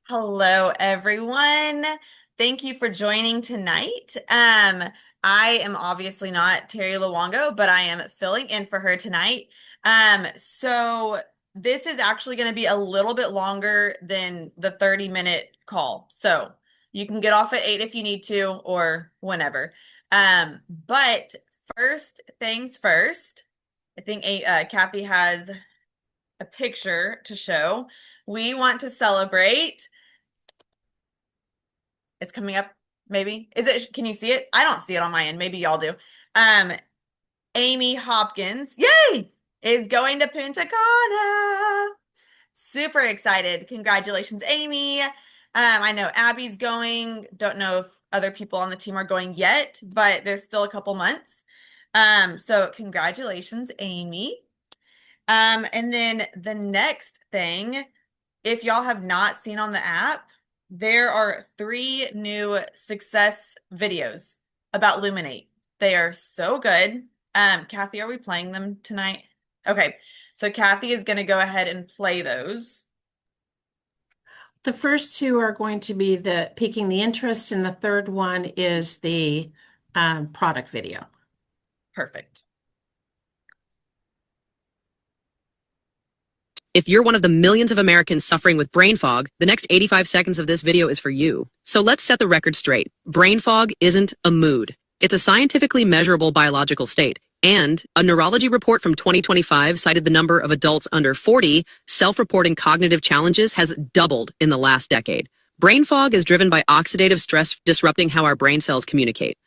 Hello, everyone. Thank you for joining tonight. I am obviously not Terry Luongo, but I am filling in for her tonight. So this is actually going to be a little bit longer than the 30-minute call. So you can get off at 8 if you need to, or whenever. But first things first, I think Kathy has a picture to show. We want to celebrate. It's coming up, maybe. Can you see it? I don't see it on my end. Maybe y'all do. Um, Amy Hopkins, yay, is going to Punta Cana. Super excited. Congratulations, Amy. I know Abby's going. Don't know if other people on the team are going yet, but there's still a couple months. So congratulations, Amy. And then the next thing, if y'all have not seen on the app, there are 3 new success videos about Luminate. They are so good. Kathy, are we playing them tonight? Okay, so Kathy is going to go ahead and play those. The first two are going to be the piquing the interest, and the third one is the product video. Perfect. If you're one of the millions of Americans suffering with brain fog, the next 85 seconds of this video is for you. So let's set the record straight. Brain fog isn't a mood. It's a scientifically measurable biological state. And a neurology report from 2025 cited the number of adults under 40 self-reporting cognitive challenges has doubled in the last decade. Brain fog is driven by oxidative stress disrupting how our brain cells communicate.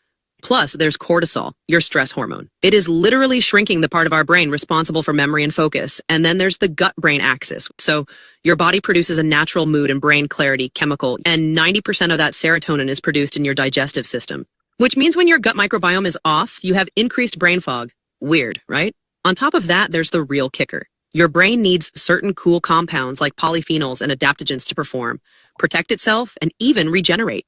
Plus, there's cortisol, your stress hormone. It is literally shrinking the part of our brain responsible for memory and focus. And then there's the gut-brain axis. So your body produces a natural mood and brain clarity chemical, and 90% of that serotonin is produced in your digestive system. Which means when your gut microbiome is off, you have increased brain fog. Weird, right? On top of that, there's the real kicker. Your brain needs certain cool compounds like polyphenols and adaptogens to perform, protect itself, and even regenerate.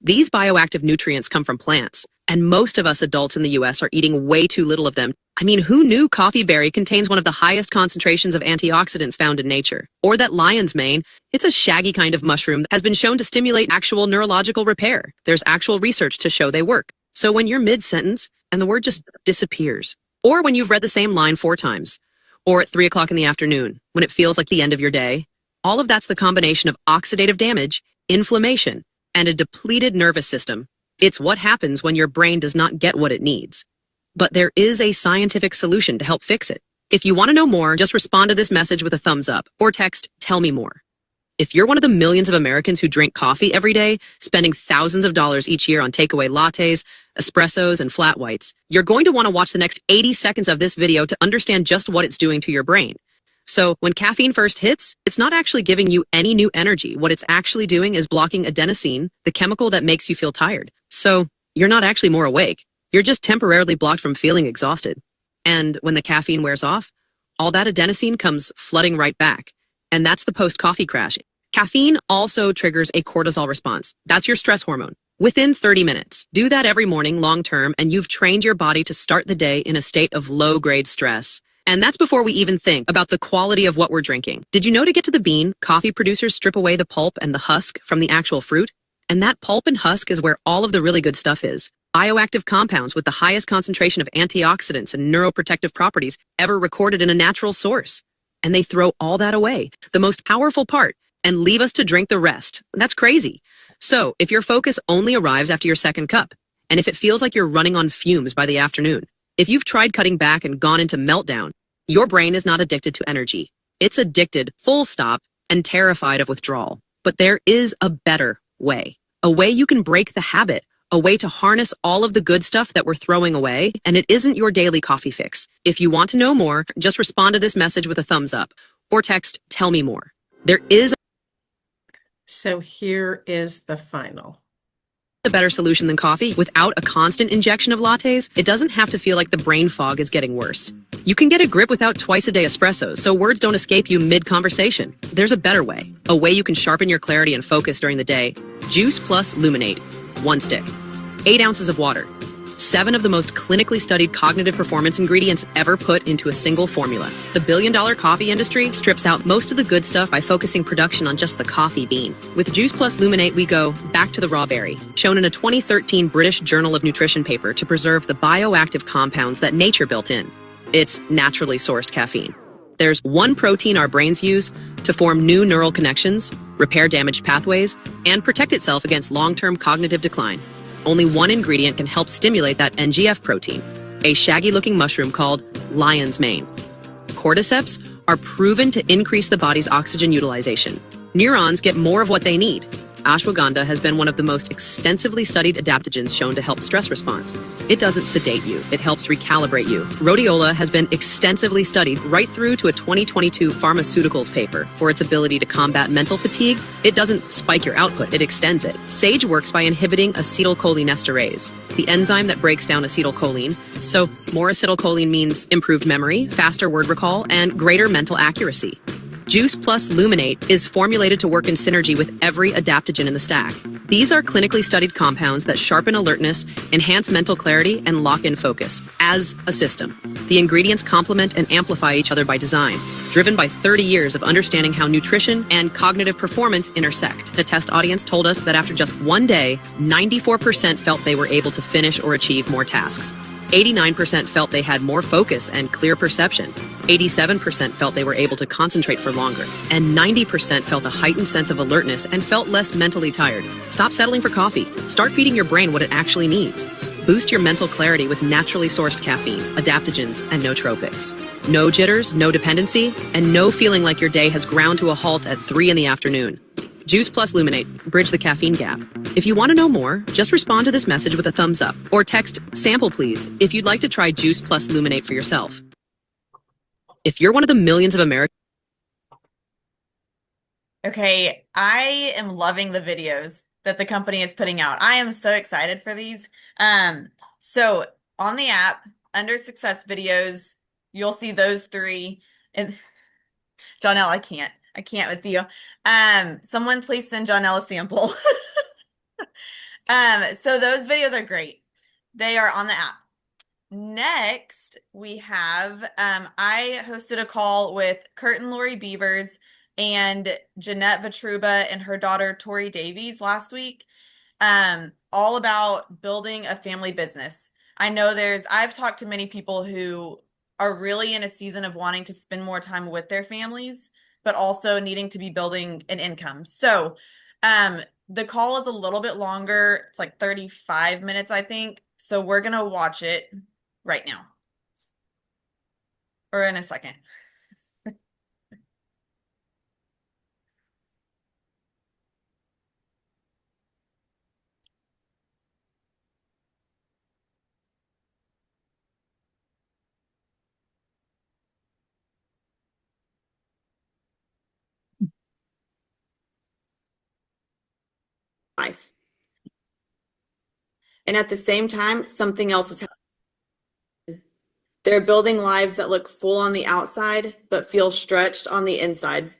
These bioactive nutrients come from plants, and most of us adults in the US are eating way too little of them. I mean, who knew coffee berry contains one of the highest concentrations of antioxidants found in nature? Or that lion's mane, it's a shaggy kind of mushroom that has been shown to stimulate actual neurological repair. There's actual research to show they work. So when you're mid-sentence and the word just disappears, or when you've read the same line 4 times, or at 3 o'clock in the afternoon, when it feels like the end of your day, all of that's the combination of oxidative damage, inflammation, and a depleted nervous system. It's what happens when your brain does not get what it needs. But there is a scientific solution to help fix it. If you want to know more, just respond to this message with a thumbs up or text, "Tell me more." If you're one of the millions of Americans who drink coffee every day, spending thousands of dollars each year on takeaway lattes, espressos, and flat whites, you're going to want to watch the next 80 seconds of this video to understand just what it's doing to your brain. So when caffeine first hits, it's not actually giving you any new energy. What it's actually doing is blocking adenosine, the chemical that makes you feel tired. So you're not actually more awake. You're just temporarily blocked from feeling exhausted. And when the caffeine wears off, all that adenosine comes flooding right back. And that's the post-coffee crash. Caffeine also triggers a cortisol response. That's your stress hormone. Within 30 minutes. Do that every morning long-term, and you've trained your body to start the day in a state of low-grade stress. And that's before we even think about the quality of what we're drinking. Did you know to get to the bean, coffee producers strip away the pulp and the husk from the actual fruit? And that pulp and husk is where all of the really good stuff is. Bioactive compounds with the highest concentration of antioxidants and neuroprotective properties ever recorded in a natural source. And they throw all that away, the most powerful part, and leave us to drink the rest. That's crazy. So if your focus only arrives after your second cup, and if it feels like you're running on fumes by the afternoon, if you've tried cutting back and gone into meltdown, your brain is not addicted to energy. It's addicted, full stop, and terrified of withdrawal. But there is a better way. A way you can break the habit. A way to harness all of the good stuff that we're throwing away, and it isn't your daily coffee fix. If you want to know more, just respond to this message with a thumbs up or text, "Tell me more." There is So here is the final. a better solution than coffee. Without a constant injection of lattes, it doesn't have to feel like the brain fog is getting worse. You can get a grip without twice-a-day espressos, so words don't escape you mid-conversation. There's a better way. A way you can sharpen your clarity and focus during the day. Juice plus Luminate. 1 stick. 8 ounces of water. 7 of the most clinically studied cognitive performance ingredients ever put into a single formula. The billion-dollar coffee industry strips out most of the good stuff by focusing production on just the coffee bean. With Juice Plus Luminate, we go back to the raw berry, shown in a 2013 British Journal of Nutrition paper to preserve the bioactive compounds that nature built in. It's naturally sourced caffeine. There's one protein our brains use to form new neural connections, repair damaged pathways, and protect itself against long-term cognitive decline. Only one ingredient can help stimulate that NGF protein, a shaggy-looking mushroom called lion's mane. Cordyceps are proven to increase the body's oxygen utilization. Neurons get more of what they need. Ashwagandha has been one of the most extensively studied adaptogens shown to help stress response. It doesn't sedate you, it helps recalibrate you. Rhodiola has been extensively studied right through to a 2022 pharmaceuticals paper for its ability to combat mental fatigue. It doesn't spike your output, it extends it. Sage works by inhibiting acetylcholinesterase, the enzyme that breaks down acetylcholine. So more acetylcholine means improved memory, faster word recall, and greater mental accuracy. Juice Plus Luminate is formulated to work in synergy with every adaptogen in the stack. These are clinically studied compounds that sharpen alertness, enhance mental clarity, and lock in focus as a system. The ingredients complement and amplify each other by design, driven by 30 years of understanding how nutrition and cognitive performance intersect. A test audience told us that after just one day, 94% felt they were able to finish or achieve more tasks. 89% felt they had more focus and clear perception. 87% felt they were able to concentrate for longer. And 90% felt a heightened sense of alertness and felt less mentally tired. Stop settling for coffee. Start feeding your brain what it actually needs. Boost your mental clarity with naturally sourced caffeine, adaptogens, and nootropics. No jitters, no dependency, and no feeling like your day has ground to a halt at 3 in the afternoon. Juice Plus Luminate. Bridge the caffeine gap. If you want to know more, just respond to this message with a thumbs up or text "sample please" if you'd like to try Juice Plus Luminate for yourself. If you're one of the millions of Americans. Okay, I am loving the videos that the company is putting out. I am so excited for these. So on the app, under success videos, you'll see those 3. And Jonelle, I can't with you. Someone please send Jonelle a sample. So those videos are great. They are on the app. Next, we have, I hosted a call with Kurt and Lori Beavers and Jeanette Vitruba and her daughter, Tori Davies, last week, all about building a family business. I know I've talked to many people who are really in a season of wanting to spend more time with their families, but also needing to be building an income. So, the call is a little bit longer. It's like 35 minutes, I think. So we're going to watch it right now. Or in a second. Life. And at the same time, something else is happening. They're building lives that look full on the outside, but feel stretched on the inside.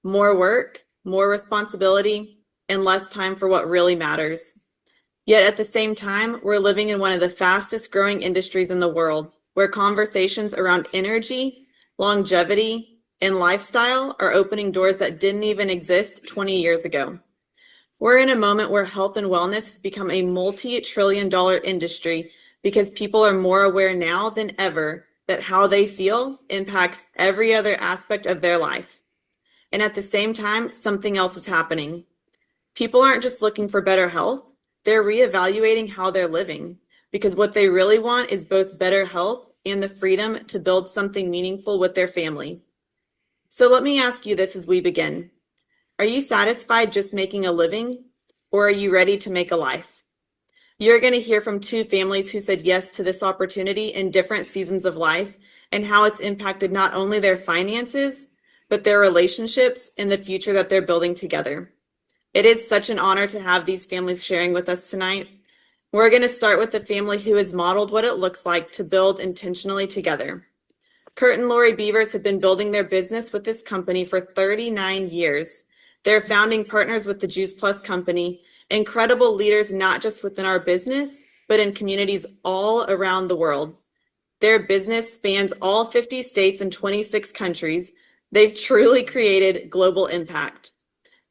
More work, more responsibility, and less time for what really matters. Yet at the same time, we're living in one of the fastest growing industries in the world, where conversations around energy, longevity, and lifestyle are opening doors that didn't even exist 20 years ago. We're in a moment where health and wellness has become a multi-trillion-dollar industry because people are more aware now than ever that how they feel impacts every other aspect of their life. And at the same time, something else is happening. People aren't just looking for better health, they're reevaluating how they're living, because what they really want is both better health and the freedom to build something meaningful with their family. So let me ask you this as we begin. Are you satisfied just making a living, or are you ready to make a life? You're going to hear from 2 families who said yes to this opportunity in different seasons of life and how it's impacted not only their finances, but their relationships and the future that they're building together. It is such an honor to have these families sharing with us tonight. We're going to start with the family who has modeled what it looks like to build intentionally together. Kurt and Lori Beavers have been building their business with this company for 39 years. They're founding partners with the Juice Plus company, incredible leaders not just within our business, but in communities all around the world. Their business spans all 50 states and 26 countries. They've truly created global impact.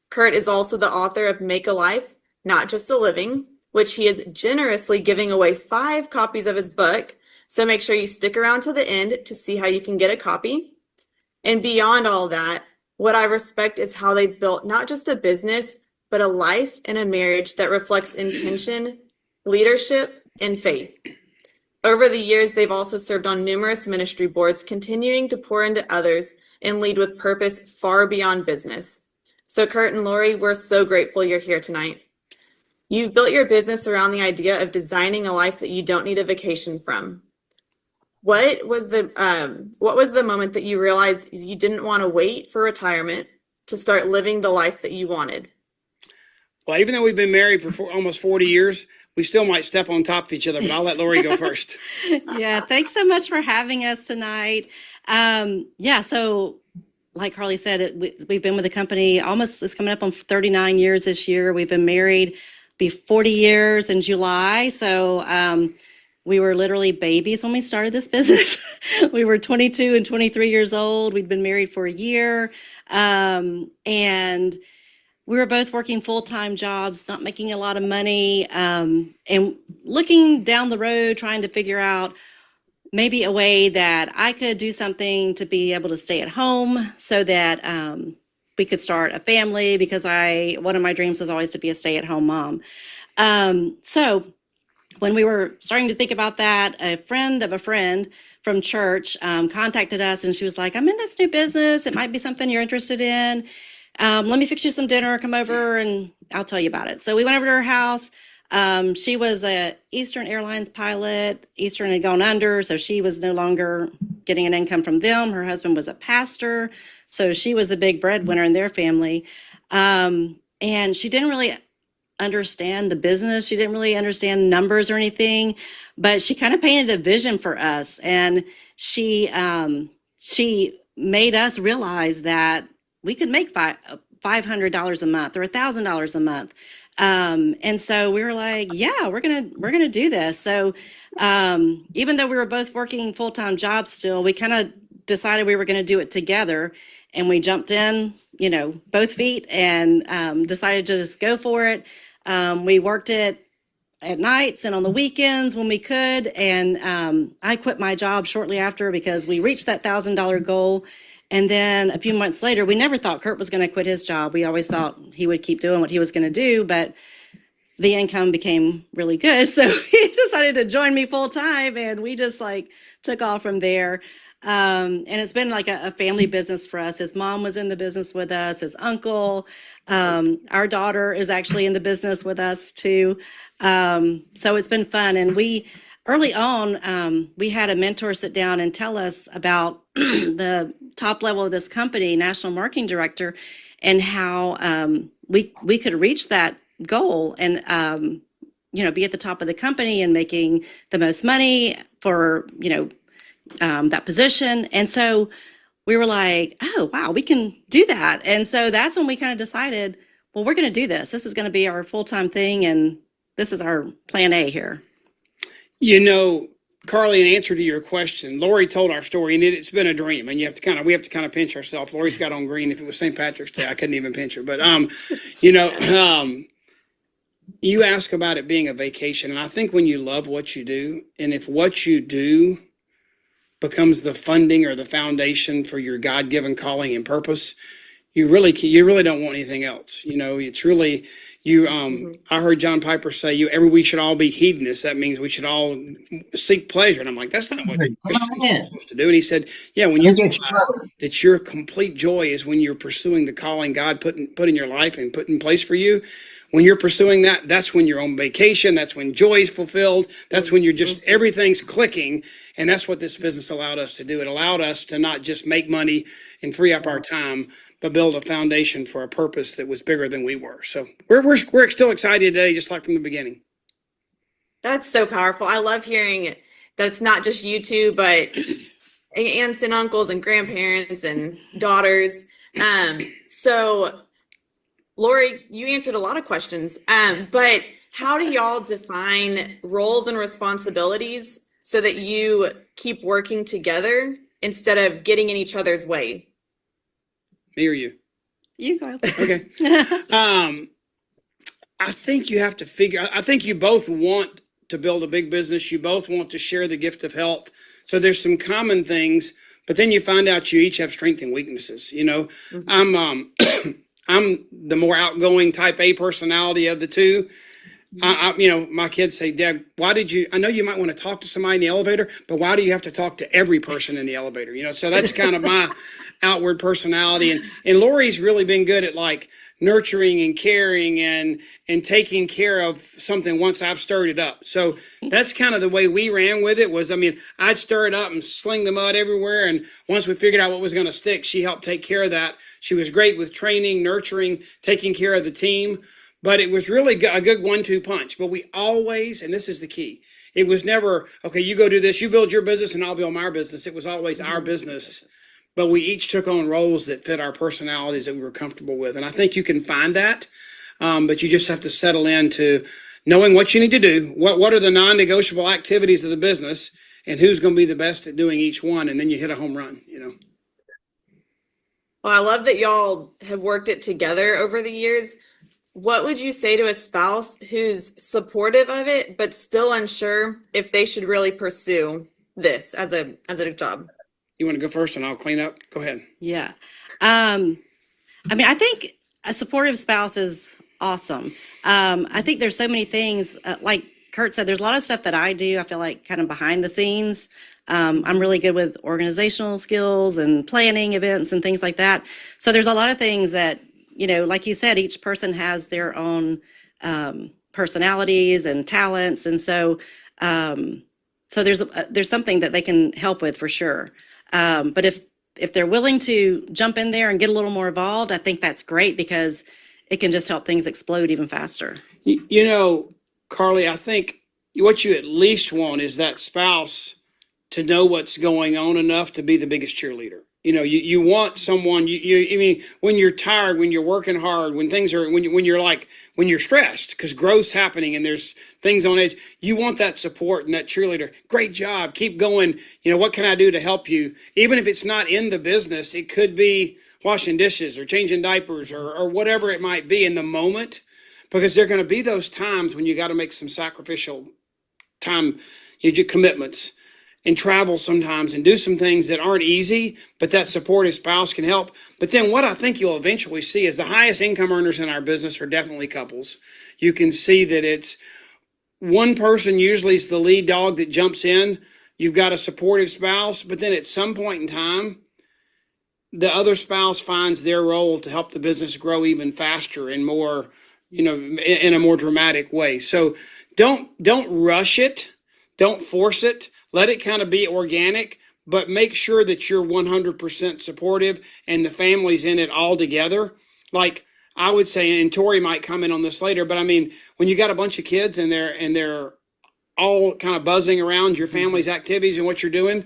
Kurt is also the author of Make a Life, Not Just a Living, which he is generously giving away 5 copies of his book. So make sure you stick around to the end to see how you can get a copy. And beyond all that, what I respect is how they've built not just a business, but a life and a marriage that reflects intention, leadership, and faith. Over the years, they've also served on numerous ministry boards, continuing to pour into others and lead with purpose far beyond business. So Kurt and Lori, we're so grateful you're here tonight. You've built your business around the idea of designing a life that you don't need a vacation from. What was the moment that you realized you didn't want to wait for retirement to start living the life that you wanted? Well, even though we've been married for almost 40 years, we still might step on top of each other, but I'll let Lori go first. Yeah, thanks so much for having us tonight. So like Carly said, we've been with the company it's coming up on 39 years this year. We've been married, be 40 years in July. So we were literally babies when we started this business. We were 22 and 23 years old. We'd been married for a year. And we were both working full-time jobs, not making a lot of money, and looking down the road, trying to figure out maybe a way that I could do something to be able to stay at home so that we could start a family, because one of my dreams was always to be a stay-at-home mom. So when we were starting to think about that, a friend of a friend from church contacted us, and she was like, I'm in this new business. It might be something you're interested in. Let me fix you some dinner, come over and I'll tell you about it. So we went over to her house. She was a Eastern Airlines pilot. Eastern had gone under, so she was no longer getting an income from them. Her husband was a pastor, so she was the big breadwinner in their family. And she didn't really understand the business. She didn't really understand numbers or anything, but she kind of painted a vision for us. And she made us realize that we could make $500 a month or $1,000 a month. And so we were like, yeah, we're gonna do this. So even though we were both working full-time jobs still, we kind of decided we were going to do it together, and we jumped in, both feet, and decided to just go for it. We worked it at nights and on the weekends when we could. And I quit my job shortly after because we reached that $1,000 goal. And then a few months later, we never thought Kurt was going to quit his job. We always thought he would keep doing what he was going to do, but the income became really good. So he decided to join me full time, and we just took off from there. And it's been like a family business for us. His mom was in the business with us, his uncle. Our daughter is actually in the business with us too. So it's been fun. And early on, we had a mentor sit down and tell us about the top level of this company, national marketing director, and how we could reach that goal and be at the top of the company and making the most money for that position. And so we were like, oh wow, we can do that. And so that's when we kind of decided, well, we're going to do this. This is going to be our full-time thing, and this is our plan A here. Carly, in answer to your question, Lori told our story, and it's been a dream. And we have to kind of pinch ourselves. Lori's got on green. If it was St. Patrick's Day, I couldn't even pinch her. But you ask about it being a vacation, and I think when you love what you do, and if what you do becomes the funding or the foundation for your God-given calling and purpose, you really don't want anything else. It's really. I heard John Piper say, we should all be hedonists. That means we should all seek pleasure. And I'm like, that's not what Christians are supposed to do. And he said, yeah, when you realize that your complete joy is when you're pursuing the calling God put in your life and put in place for you. When you're pursuing that, that's when you're on vacation. That's when joy is fulfilled. That's when you're just, everything's clicking. And that's what this business allowed us to do. It allowed us to not just make money and free up our time, but build a foundation for a purpose that was bigger than we were. So we're still excited today, just like from the beginning. That's so powerful. I love hearing it. That it's not just you two, but aunts and uncles and grandparents and daughters. So Lori, you answered a lot of questions, but how do y'all define roles and responsibilities so that you keep working together instead of getting in each other's way? Me or you? You go. Okay. I think you have to I think you both want to build a big business. You both want to share the gift of health. So there's some common things, but then you find out you each have strengths and weaknesses. You know, I'm the more outgoing type A personality of the two. You know, my kids say, Dad, I know you might want to talk to somebody in the elevator, but why do you have to talk to every person in the elevator? You know, so that's kind of my outward personality. And Lori's really been good at like nurturing and caring and taking care of something once I've stirred it up. So that's kind of the way we ran with it was, I mean, I'd stir it up and sling the mud everywhere. And once we figured out what was going to stick, she helped take care of that. She was great with training, nurturing, taking care of the team. But it was really a good 1-2 punch. But we always, and this is the key, it was never, okay, you go do this, you build your business and I'll build my business. It was always our business. But we each took on roles that fit our personalities that we were comfortable with. And I think you can find that, but you just have to settle into knowing what you need to do. What are the non-negotiable activities of the business and who's going to be the best at doing each one. And then you hit a home run, you know. Well, I love that y'all have worked it together over the years. What would you say to a spouse who's supportive of it, but still unsure if they should really pursue this as a job? You want to go first and I'll clean up? Go ahead. Yeah. I mean, I think a supportive spouse is awesome. I think there's so many things, like Kurt said, there's a lot of stuff that I do. I feel like kind of behind the scenes. I'm really good with organizational skills and planning events and things like that. So there's a lot of things that, you know, like you said, each person has their own personalities and talents. And so there's something that they can help with for sure. But if they're willing to jump in there and get a little more involved, I think that's great because it can just help things explode even faster. You know, Carley, I think what you at least want is that spouse to know what's going on enough to be the biggest cheerleader. You know, you want someone, I mean, when you're tired, when you're working hard, when you're stressed because growth's happening and there's things on edge, you want that support and that cheerleader. Great job. Keep going. You know, what can I do to help you? Even if it's not in the business, it could be washing dishes or changing diapers or whatever it might be in the moment, because there are going to be those times when you got to make some sacrificial time, commitments. And travel sometimes and do some things that aren't easy, but that supportive spouse can help. But then what I think you'll eventually see is the highest income earners in our business are definitely couples. You can see that it's one person usually is the lead dog that jumps in. You've got a supportive spouse, but then at some point in time, the other spouse finds their role to help the business grow even faster and more, you know, in a more dramatic way. So don't rush it. Don't force it. Let it kind of be organic, but make sure that you're 100% supportive and the family's in it all together. Like I would say, and Tori might comment on this later, but I mean, when you got a bunch of kids and they're all kind of buzzing around your family's activities and what you're doing,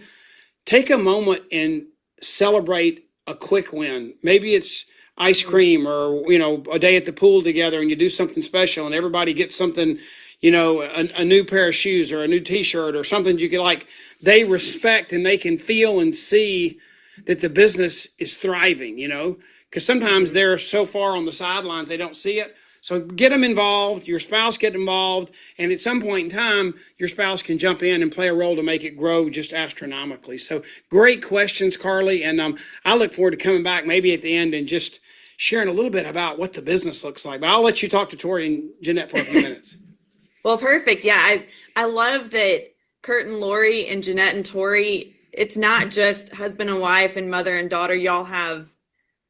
take a moment and celebrate a quick win. Maybe it's ice cream or, you know, a day at the pool together and you do something special and everybody gets something, you know, a new pair of shoes or a new t-shirt or something you can like, they respect and they can feel and see that the business is thriving, you know, because sometimes they're so far on the sidelines, they don't see it. So get them involved, your spouse get involved, and at some point in time, your spouse can jump in and play a role to make it grow just astronomically. So great questions, Carley, and I look forward to coming back maybe at the end and just sharing a little bit about what the business looks like. But I'll let you talk to Tori and Jeanette for a few minutes. Well, perfect. Yeah, I love that Kurt and Lori and Jeanette and Tori, it's not just husband and wife and mother and daughter. Y'all have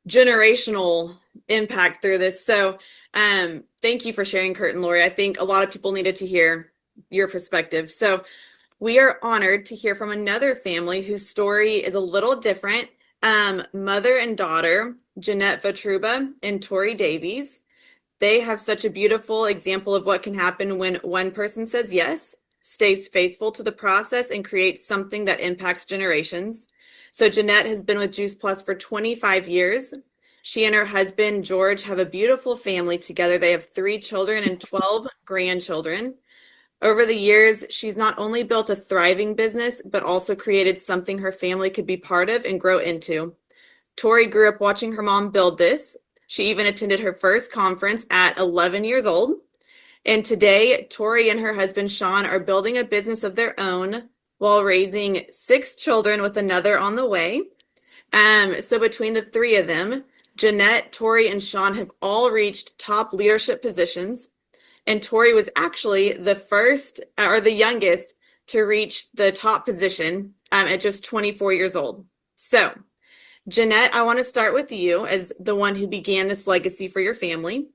generational impact through this. So thank you for sharing, Kurt and Lori. I think a lot of people needed to hear your perspective. So we are honored to hear from another family whose story is a little different. Mother and daughter, Jeanette Vatruba and Tori Davies. They have such a beautiful example of what can happen when one person says yes, stays faithful to the process, and creates something that impacts generations. So Jeanette has been with Juice Plus for 25 years. She and her husband, George, have a beautiful family together. They have 3 children and 12 grandchildren. Over the years, she's not only built a thriving business, but also created something her family could be part of and grow into. Tori grew up watching her mom build this. She even attended her first conference at 11 years old. And today, Tori and her husband, Sean, are building a business of their own while raising 6 children with another on the way. So between the three of them, Jeanette, Tori, and Sean have all reached top leadership positions. And Tori was actually the first or the youngest to reach the top position at just 24 years old. So, Jeanette, I want to start with you as the one who began this legacy for your family.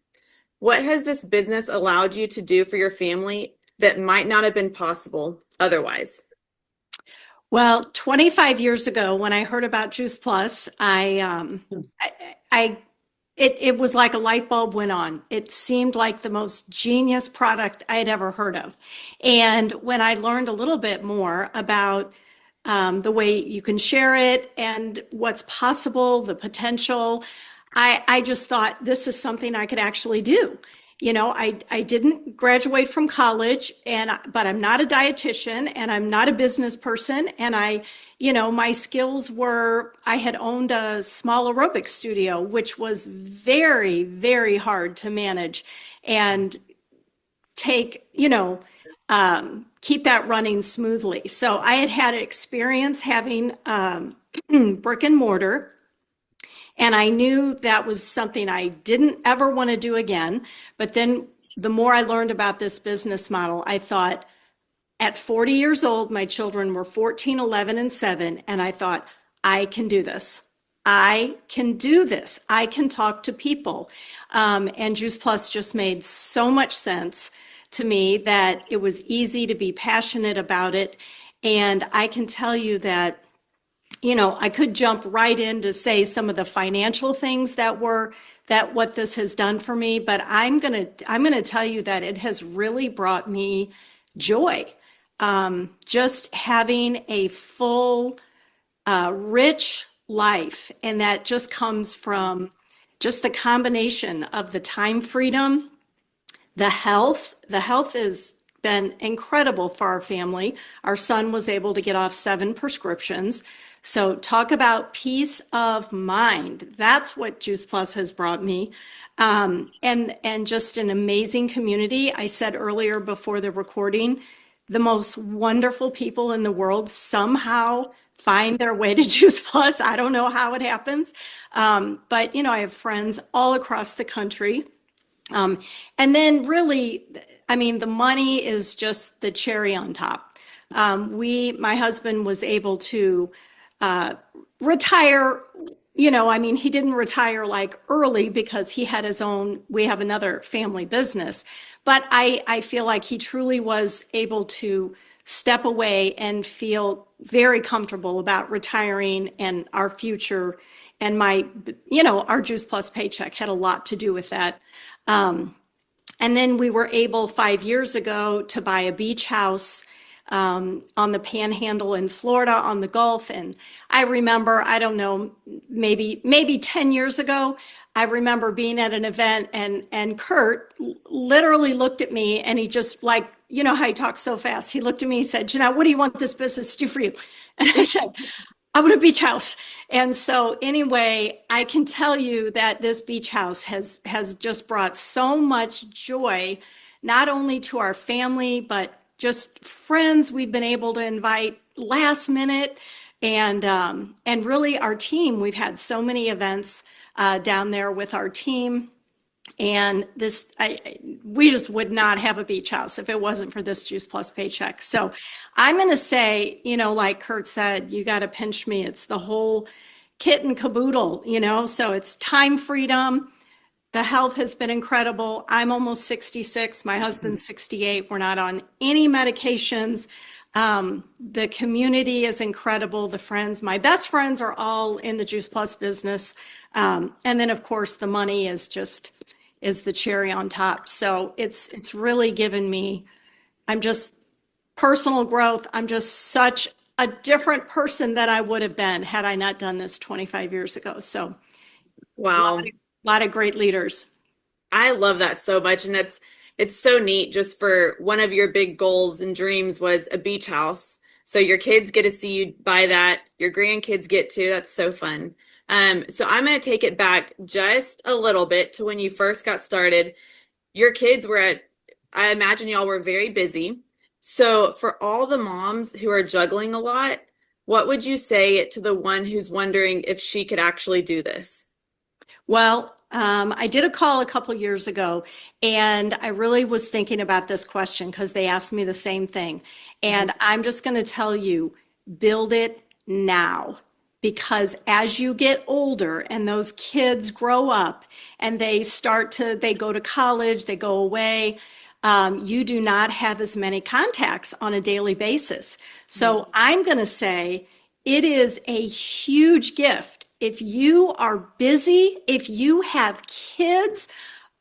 What has this business allowed you to do for your family that might not have been possible otherwise? Well, 25 years ago, when I heard about Juice Plus, it was like a light bulb went on. It seemed like the most genius product I had ever heard of. And when I learned a little bit more about the way you can share it and what's possible, the potential, I just thought this is something I could actually do. You know, I didn't graduate from college but I'm not a dietitian and I'm not a business person. And my skills were, I had owned a small aerobic studio, which was very, very hard to manage and take, keep that running smoothly. So I had experience having brick and mortar. And I knew that was something I didn't ever want to do again. But then the more I learned about this business model, I thought at 40 years old, my children were 14, 11, and 7. And I thought, I can do this. I can do this. I can talk to people. And Juice Plus just made so much sense to me that it was easy to be passionate about it. And I can tell you that I could jump right in to say some of the financial things that what this has done for me, but I'm gonna tell you that it has really brought me joy. Just having a full, rich life, and that just comes from just the combination of the time freedom, the health. The health has been incredible for our family. Our son was able to get off 7 prescriptions. So talk about peace of mind. That's what Juice Plus has brought me. And just an amazing community. I said earlier before the recording, the most wonderful people in the world somehow find their way to Juice Plus. I don't know how it happens. But I have friends all across the country. And then really, the money is just the cherry on top. My husband was able to retire. He didn't retire like early because he had we have another family business, but I feel like he truly was able to step away and feel very comfortable about retiring and our future. And our Juice Plus paycheck had a lot to do with that. And then we were able 5 years ago to buy a beach house on the Panhandle in Florida on the Gulf. And I remember, I don't know, maybe 10 years ago, I remember being at an event and Kurt literally looked at me and he just how he talks so fast. He looked at me and said, Jeanette, what do you want this business to do for you? And I said, I want a beach house. And so anyway, I can tell you that this beach house has just brought so much joy, not only to our family, but just friends we've been able to invite last minute, and really our team. We've had so many events down there with our team, and we just would not have a beach house if it wasn't for this Juice Plus paycheck. So I'm going to say, like Kurt said, you got to pinch me. It's the whole kit and caboodle, so it's time freedom. The health has been incredible. I'm almost 66. My husband's 68. We're not on any medications. The community is incredible. The friends, my best friends are all in the Juice Plus business. And then of course the money is the cherry on top. So it's really given me, personal growth. I'm just such a different person than I would have been had I not done this 25 years ago. So Wow. Lot of great leaders. I love that so much. And it's so neat just for one of your big goals and dreams was a beach house. So your kids get to see you buy that. Your grandkids get to. That's so fun. So I'm going to take it back just a little bit to when you first got started. Your kids were I imagine y'all were very busy. So for all the moms who are juggling a lot, what would you say to the one who's wondering if she could actually do this? Well, I did a call a couple years ago, and I really was thinking about this question because they asked me the same thing. And I'm just going to tell you, build it now. Because as you get older and those kids grow up and they go to college, they go away, you do not have as many contacts on a daily basis. So I'm going to say it is a huge gift. If you are busy, if you have kids,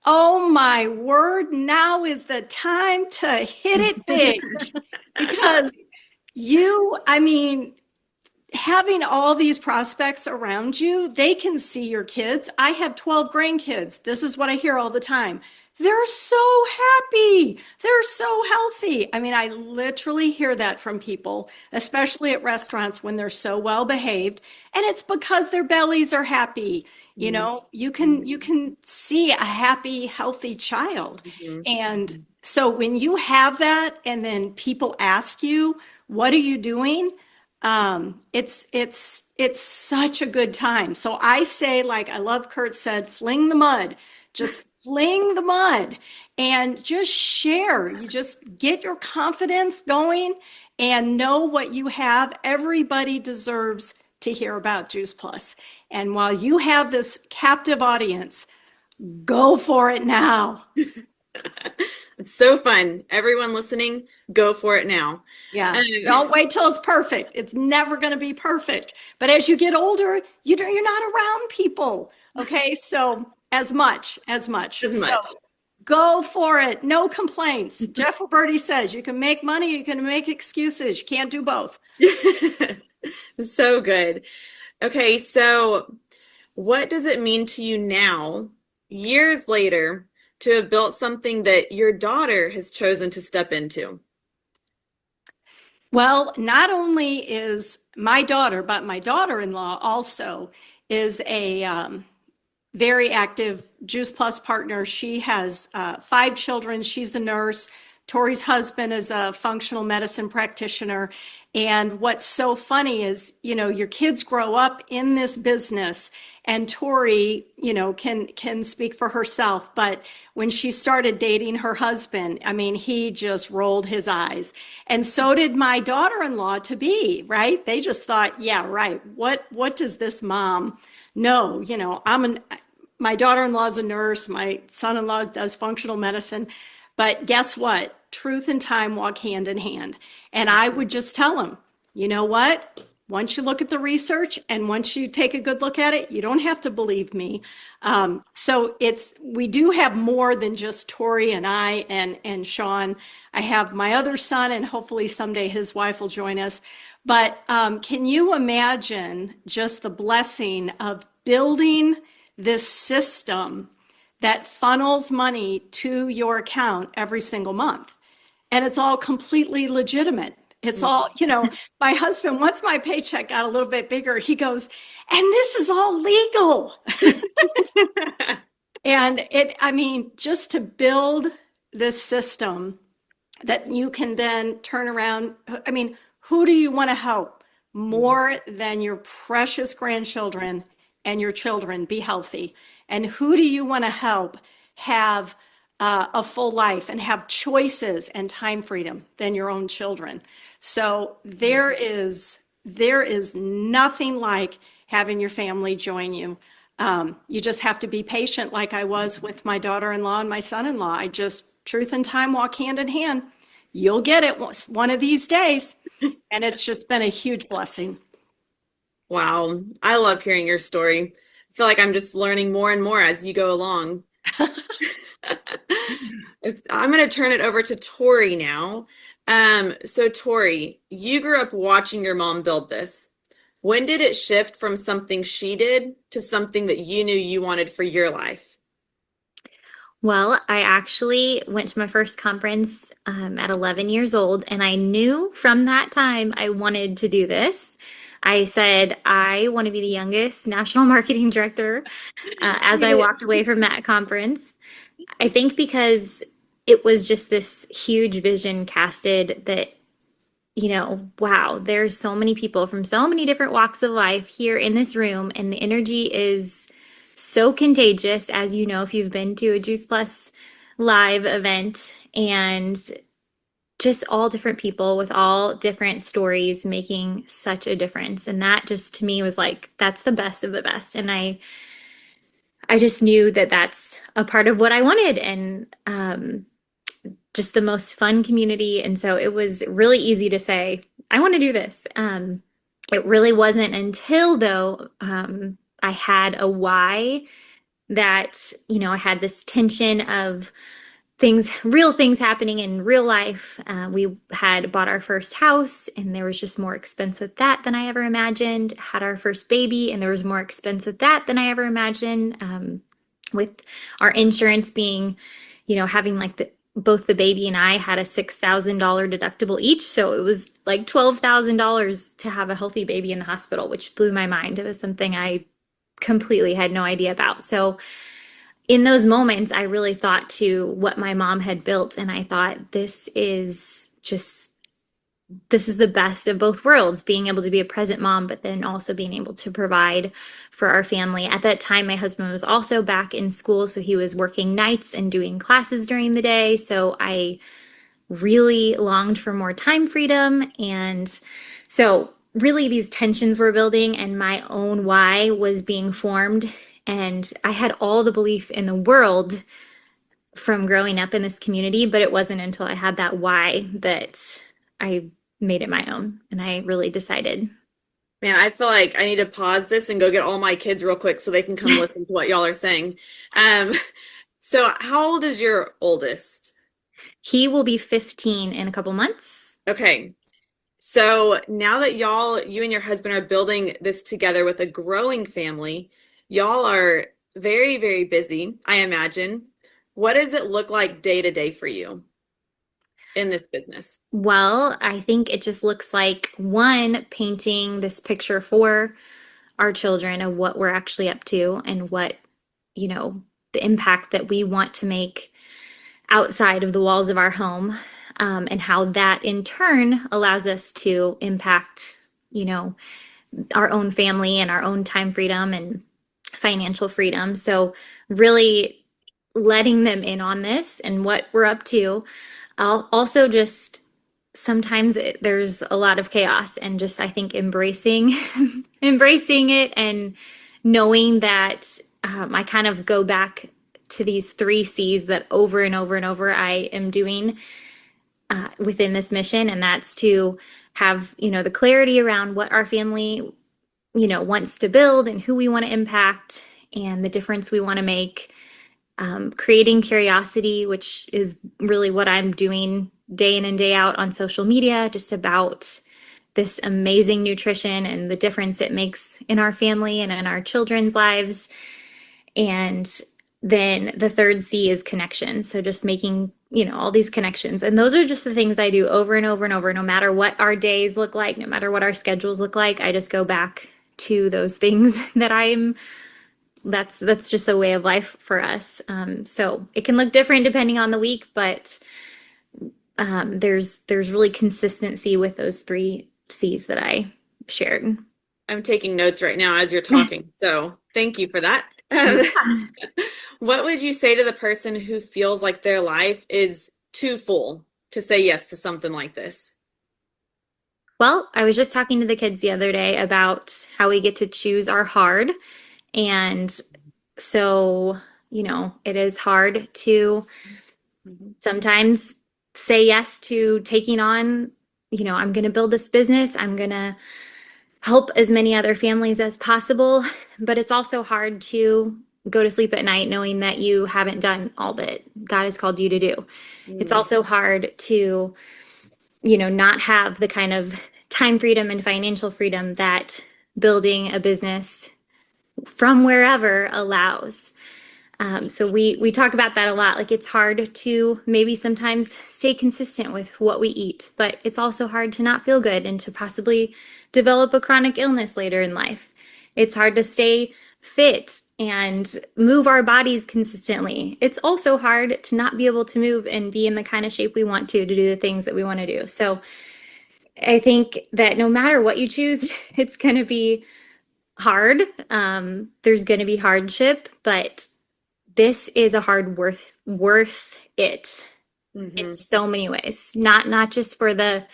oh my word, now is the time to hit it big because I mean, having all these prospects around you, they can see your kids. I have 12 grandkids. This is what I hear all the time. They're so happy. They're so healthy. I mean, I literally hear that from people, especially at restaurants when they're so well behaved. And it's because their bellies are happy. You know, you can see a happy, healthy child. And so when you have that and then people ask you, what are you doing? It's such a good time. So I say, like I love Kurt said, fling the mud. Just fling the mud and just share. You just get your confidence going and know what you have. Everybody deserves to hear about Juice Plus. And while you have this captive audience, go for it now. It's so fun. Everyone listening, go for it now. Yeah. Don't wait till it's perfect. It's never going to be perfect. But as you get older, you're not around people. Okay. So as much. As much. So go for it. No complaints. Jeff Roberti says you can make money, you can make excuses. You can't do both. So good. Okay. So what does it mean to you now, years later, to have built something that your daughter has chosen to step into? Well, not only is my daughter, but my daughter-in-law also is a very active Juice Plus partner. She has 5 children. She's a nurse. Tori's husband is a functional medicine practitioner. And what's so funny is, your kids grow up in this business, and Tori, can speak for herself. But when she started dating her husband, I mean, he just rolled his eyes. And so did my daughter-in-law to be, right? They just thought, yeah, right. What does this mom know? My daughter-in-law is a nurse. My son-in-law does functional medicine. But guess what? Truth and time walk hand in hand. And I would just tell them, you know what? Once you look at the research and once you take a good look at it, you don't have to believe me. So we do have more than just Tori and I and Sean. I have my other son, and hopefully someday his wife will join us. But can you imagine just the blessing of building this system that funnels money to your account every single month? And it's all completely legitimate. It's all, my husband, once my paycheck got a little bit bigger, he goes, and this is all legal. And just to build this system that you can then turn around. I mean, who do you want to help more than your precious grandchildren and your children be healthy? And who do you want to help have a full life and have choices and time freedom than your own children? So there is nothing like having your family join you. You just have to be patient, like I was with my daughter-in-law and my son-in-law. Truth and time walk hand in hand. You'll get it one of these days. And it's just been a huge blessing. Wow. I love hearing your story. I feel like I'm just learning more and more as you go along. I'm going to turn it over to Tori now. So Tori, you grew up watching your mom build this. When did it shift from something she did to something that you knew you wanted for your life? Well, I actually went to my first conference at 11 years old, and I knew from that time I wanted to do this. I said, I want to be the youngest national marketing director as I walked away from that conference. I think because it was just this huge vision casted that, wow, there's so many people from so many different walks of life here in this room, and the energy is so contagious, as you know, if you've been to a Juice Plus live event, and just all different people with all different stories making such a difference. And that just to me was like, that's the best of the best. And I just knew that that's a part of what I wanted. And just the most fun community. And so it was really easy to say, I want to do this. It really wasn't until though I had a why that, I had this tension of things, real things happening in real life. We had bought our first house and there was just more expense with that than I ever imagined. Had our first baby and there was more expense with that than I ever imagined. With our insurance being, having like both the baby and I had a $6,000 deductible each. So it was like $12,000 to have a healthy baby in the hospital, which blew my mind. It was something I completely had no idea about. So in those moments, I really thought to what my mom had built, and I thought, this is the best of both worlds, being able to be a present mom, but then also being able to provide for our family. At that time, my husband was also back in school, so he was working nights and doing classes during the day. So I really longed for more time freedom. And so really these tensions were building and my own why was being formed. And I had all the belief in the world from growing up in this community, but it wasn't until I had that why that I made it my own. And I really decided. Man, I feel like I need to pause this and go get all my kids real quick so they can come listen to what y'all are saying. Um, so how old is your oldest? He will be 15 in a couple months. Okay. So now that you and your husband are building this together with a growing family, y'all are very, very busy, I imagine. What does it look like day to day for you in this business? Well, I think it just looks like one, painting this picture for our children of what we're actually up to and what, the impact that we want to make outside of the walls of our home, and how that in turn allows us to impact, our own family and our own time freedom and financial freedom. So really letting them in on this and what we're up to. I'll also just sometimes there's a lot of chaos and just I think embracing embracing it and knowing that I kind of go back to these three C's that over and over and over I am doing within this mission, and that's to have the clarity around what our family wants to build and who we want to impact and the difference we want to make. Creating curiosity, which is really what I'm doing day in and day out on social media, just about this amazing nutrition and the difference it makes in our family and in our children's lives. And then the third C is connection. So just making, all these connections. And those are just the things I do over and over and over, no matter what our days look like, no matter what our schedules look like. I just go back to those things that that's just a way of life for us. So it can look different depending on the week, but there's really consistency with those three C's that I shared. I'm taking notes right now as you're talking, so thank you for that. What would you say to the person who feels like their life is too full to say yes to something like this? Well, I was just talking to the kids the other day about how we get to choose our hard. And so, it is hard to sometimes say yes to taking on, I'm going to build this business. I'm going to help as many other families as possible. But it's also hard to go to sleep at night knowing that you haven't done all that God has called you to do. It's also hard to, not have the kind of time freedom and financial freedom that building a business from wherever allows. So we talk about that a lot. Like it's hard to maybe sometimes stay consistent with what we eat, but it's also hard to not feel good and to possibly develop a chronic illness later in life. It's hard to stay fit and move our bodies consistently. It's also hard to not be able to move and be in the kind of shape we want to do the things that we want to do. So I think that no matter what you choose, it's going to be hard. There's going to be hardship, but this is a hard worth it in so many ways. Not just for the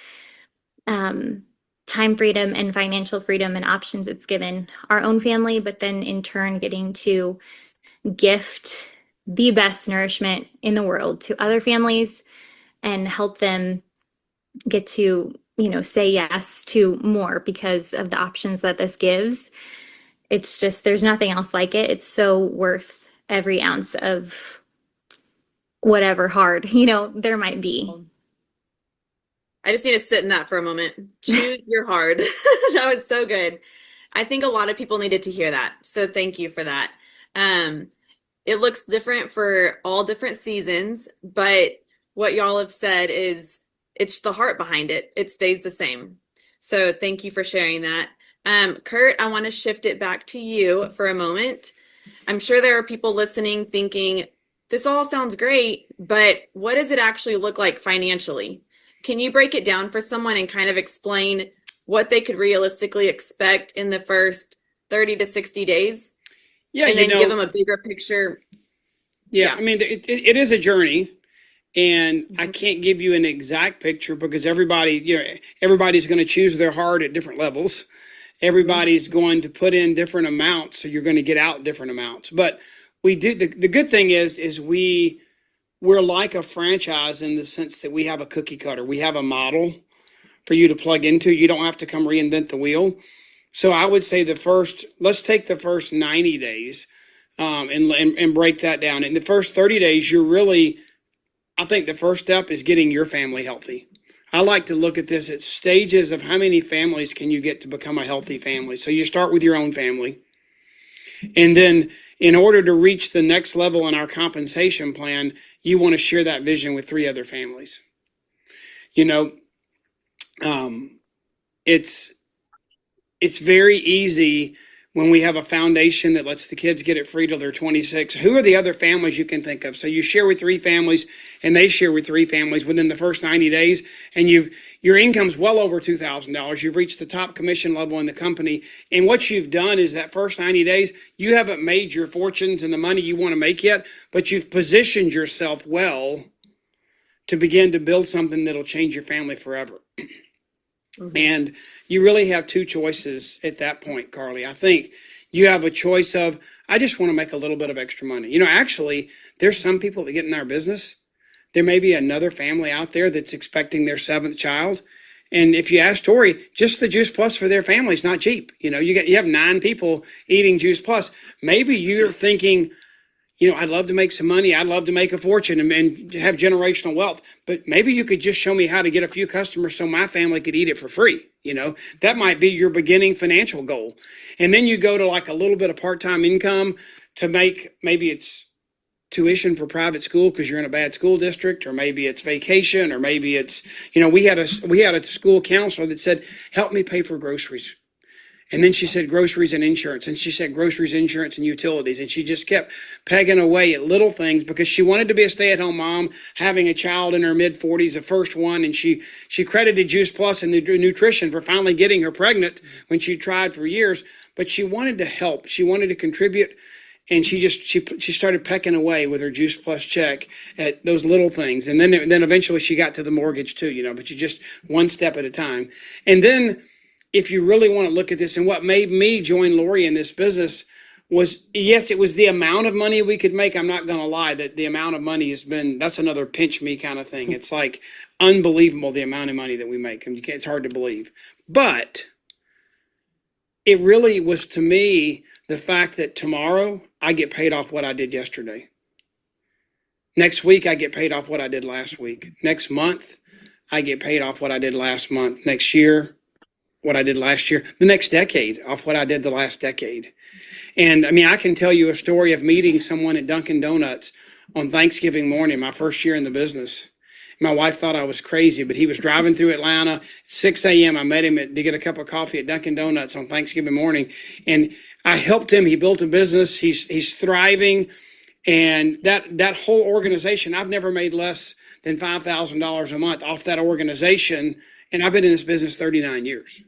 time freedom and financial freedom and options it's given our own family, but then in turn getting to gift the best nourishment in the world to other families and help them get to, say yes to more because of the options that this gives. It's just, there's nothing else like it. It's so worth every ounce of whatever hard, there might be. I just need to sit in that for a moment. Choose your hard. That was so good. I think a lot of people needed to hear that. So thank you for that. It looks different for all different seasons, but what y'all have said is it's the heart behind it. It stays the same. So thank you for sharing that. Kurt, I want to shift it back to you for a moment. I'm sure there are people listening thinking, this all sounds great, but what does it actually look like financially? Can you break it down for someone and kind of explain what they could realistically expect in the first 30 to 60 days? Yeah, and then give them a bigger picture. Yeah, I mean, it is a journey, and I can't give you an exact picture because everybody's going to choose their heart at different levels. Everybody's going to put in different amounts, so you're going to get out different amounts. But we do the good thing is we're like a franchise in the sense that we have a cookie cutter. We have a model for you to plug into. You don't have to come reinvent the wheel. So I would say let's take the first 90 days and break that down. In the first 30 days, I think the first step is getting your family healthy. I like to look at this at stages of how many families can you get to become a healthy family. So you start with your own family. And then in order to reach the next level in our compensation plan, you want to share that vision with 3 other families. It's very easy when we have a foundation that lets the kids get it free till they're 26. Who are the other families you can think of? So you share with 3 families and they share with 3 families within the first 90 days. And your income's well over $2,000. You've reached the top commission level in the company. And what you've done is that first 90 days, you haven't made your fortunes and the money you want to make yet, but you've positioned yourself well to begin to build something that'll change your family forever. And you really have 2 choices at that point, Carley. I think you have a choice of, I just want to make a little bit of extra money. Actually, there's some people that get in our business. There may be another family out there that's expecting their 7th child. And if you ask Tori, just the Juice Plus for their family is not cheap. You have 9 people eating Juice Plus. Maybe you're thinking, I'd love to make some money. I'd love to make a fortune and have generational wealth. But maybe you could just show me how to get a few customers so my family could eat it for free. That might be your beginning financial goal. And then you go to like a little bit of part-time income to make, maybe it's tuition for private school because you're in a bad school district, or maybe it's vacation, or maybe it's, we had a school counselor that said, help me pay for groceries. And then she said groceries and insurance. And she said groceries, insurance, and utilities. And she just kept pegging away at little things because she wanted to be a stay-at-home mom, having a child in her mid-40s, the first one. And she credited Juice Plus and the nutrition for finally getting her pregnant when she tried for years. But she wanted to help. She wanted to contribute. And she started pecking away with her Juice Plus check at those little things. And then eventually she got to the mortgage too, but you just one step at a time. And then if you really want to look at this, and what made me join Lori in this business was, yes, it was the amount of money we could make. I'm not going to lie that the amount of money that's another pinch me kind of thing. It's like unbelievable the amount of money that we make. And it's hard to believe. But it really was, to me, the fact that tomorrow I get paid off what I did yesterday. Next week, I get paid off what I did last week. Next month, I get paid off what I did last month. Next year, what I did last year, the next decade off what I did the last decade. And I mean, I can tell you a story of meeting someone at Dunkin' Donuts on Thanksgiving morning, my first year in the business. My wife thought I was crazy, but he was driving through Atlanta, 6 a.m. I met him to get a cup of coffee at Dunkin' Donuts on Thanksgiving morning. And I helped him. He built a business. He's thriving. And that whole organization, I've never made less than $5,000 a month off that organization. And I've been in this business 39 years.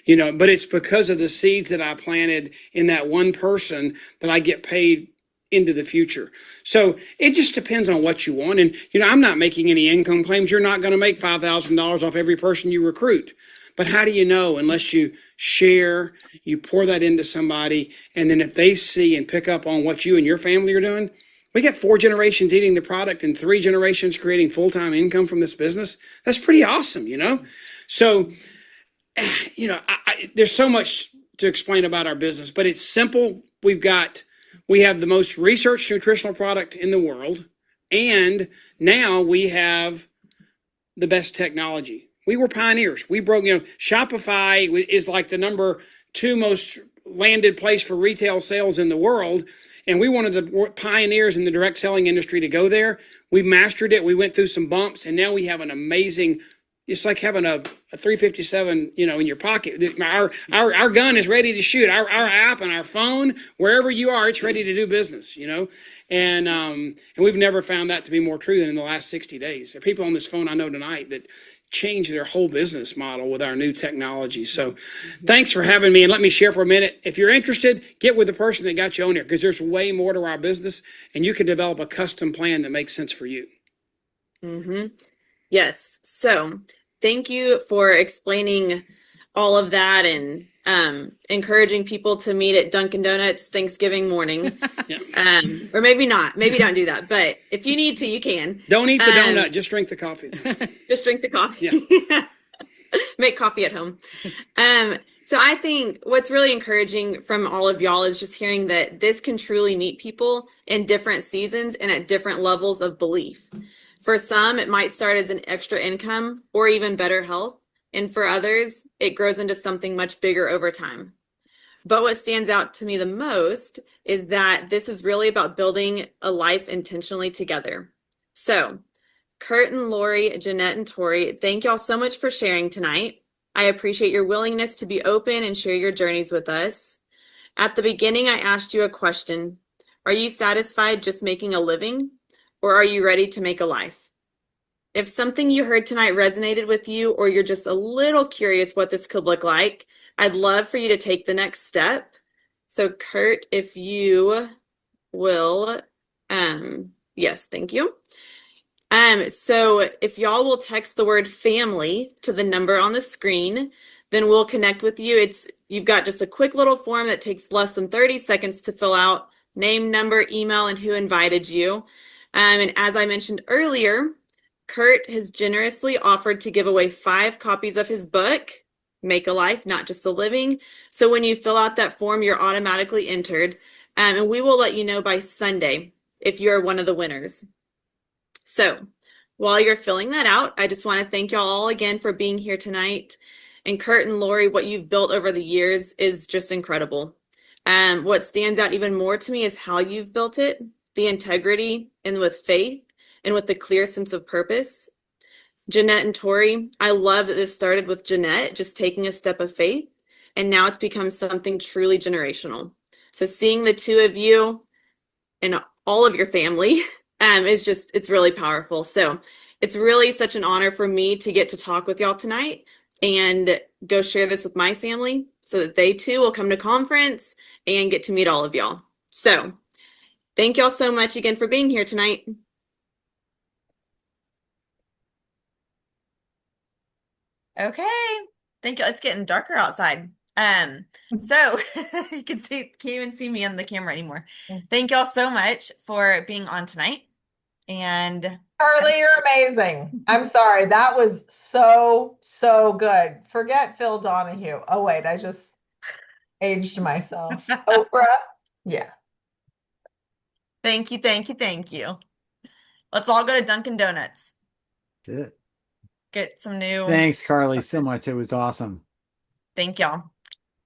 You know, but it's because of the seeds that I planted in that one person that I get paid into the future. So it just depends on what you want. And, you know, I'm not making any income claims. You're not going to make $5,000 off every person you recruit. But how do you know unless you share, you pour that into somebody, and then if they see and pick up on what you and your family are doing, we get 4 generations eating the product and 3 generations creating full-time income from this business. That's pretty awesome, you know? So, you know, there's so much to explain about our business, but it's simple. We have the most researched nutritional product in the world, and now we have the best technology. We were pioneers. We broke, you know, Shopify is like the number 2 most landed place for retail sales in the world. And we wanted the pioneers in the direct selling industry to go there. We've mastered it. We went through some bumps, and now we have an amazing, it's like having a 357, you know, in your pocket. Our gun is ready to shoot. Our app and our phone, wherever you are, it's ready to do business, you know. And we've never found that to be more true than in the last 60 days. There are people on this phone I know tonight that changed their whole business model with our new technology. So thanks for having me. And let me share for a minute. If you're interested, get with the person that got you on here, because there's way more to our business, and you can develop a custom plan that makes sense for you. Mm-hmm. Yes. So thank you for explaining all of that and encouraging people to meet at Dunkin' Donuts Thanksgiving morning. Yeah. Or maybe not. Maybe don't do that. But if you need to, you can. Don't eat the donut. Just drink the coffee. Just drink the coffee. Yeah. Make coffee at home. So I think what's really encouraging from all of y'all is just hearing that this can truly meet people in different seasons and at different levels of belief. For some, it might start as an extra income or even better health. And for others, it grows into something much bigger over time. But what stands out to me the most is that this is really about building a life intentionally together. So, Kurt and Lori, Jeanette and Tori, thank y'all so much for sharing tonight. I appreciate your willingness to be open and share your journeys with us. At the beginning, I asked you a question. Are you satisfied just making a living, or are you ready to make a life? If something you heard tonight resonated with you, or you're just a little curious what this could look like, I'd love for you to take the next step. So Kurt, if you will, yes, thank you. So if y'all will text the word family to the number on the screen, then we'll connect with you. You've got just a quick little form that takes less than 30 seconds to fill out: name, number, email, and who invited you. And as I mentioned earlier, Kurt has generously offered to give away 5 copies of his book, Make a Life, Not Just a Living. So when you fill out that form, you're automatically entered. And we will let you know by Sunday if you're one of the winners. So while you're filling that out, I just want to thank y'all all again for being here tonight. And Kurt and Lori, what you've built over the years is just incredible. What stands out even more to me is how you've built it, the integrity and with faith, and with a clear sense of purpose. Jeanette and Tori, I love that this started with Jeanette just taking a step of faith, and now it's become something truly generational. So seeing the two of you and all of your family it's really powerful. So it's really such an honor for me to get to talk with y'all tonight and go share this with my family so that they too will come to conference and get to meet all of y'all. So thank y'all so much again for being here tonight. Okay, thank you. It's getting darker outside. So you can't even see me on the camera anymore. Thank y'all so much for being on tonight. And Carly, you're amazing. I'm sorry. That was so good. Forget Phil Donahue. Oh, wait, I just aged myself. Oprah. Yeah. Thank you. Let's all go to Dunkin' Donuts. That's it. Get some new. Thanks, Carly, so much. It was awesome. Thank y'all.